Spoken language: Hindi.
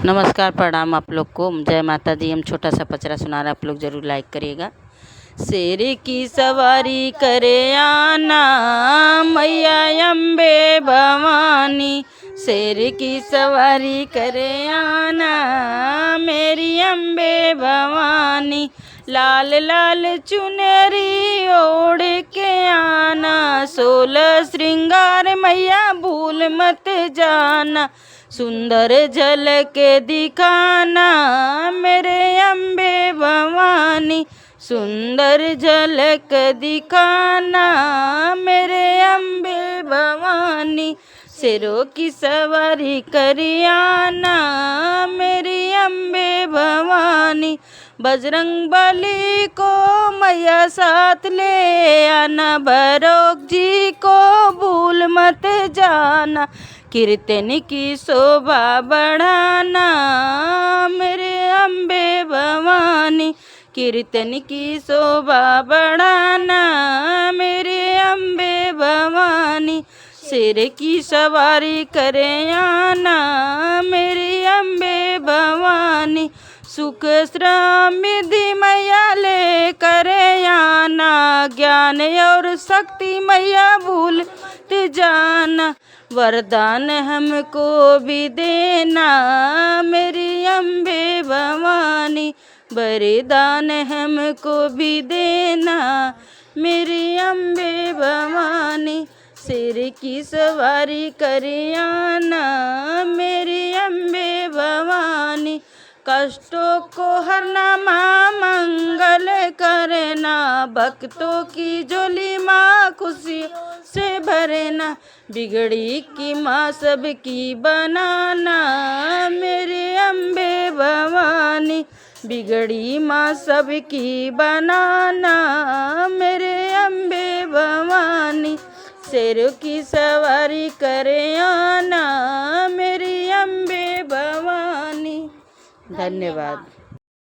नमस्कार, प्रणाम आप लोग को। जय माता दी। हम छोटा सा पचरा सुना रहे, आप लोग ज़रूर लाइक करिएगा। शेर की सवारी करे आना मैया अम्बे भवानी, शेर की सवारी करे आना मेरी अम्बे भवानी, लाल लाल चुनरी ओढ़ के आना, 16 श्रृंगार मैया भूल मत जाना, सुंदर झलक दिखाना मेरे अम्बे भवानी, सुंदर झलक दिखाना मेरे अम्बे भवानी, शेरों की सवारी करी आना मेरी अम्बे भवानी, बजरंग बली को मैया साथ ले आना, भैरव जी को भूल मत जाना, कीर्तन की शोभा बढ़ाना मेरे अम्बे भवानी, कीर्तन की शोभा बढ़ाना मेरे अम्बे भवानी, शेर की सवारी करे आना मेरी अम्बे भवानी, सुख समृद्धि मैया ले करे आना, ज्ञान और शक्ति मैया भूल जाना, वरदान हमको भी देना मेरी अम्बे भवानी, वरदान हमको भी देना मेरी अम्बे भवानी, शेर की सवारी करे आना मेरी अम्बे भवानी, कष्टों को हरना माँ मंगल करना, भक्तों की झोली माँ खुशी से भरना, बिगड़ी की माँ सबकी बनाना मेरे अम्बे भवानी, बिगड़ी माँ सबकी बनाना मेरे अम्बे भवानी, शेरों की सवारी करे आना मेरी अम्बे भवानी। धन्यवाद।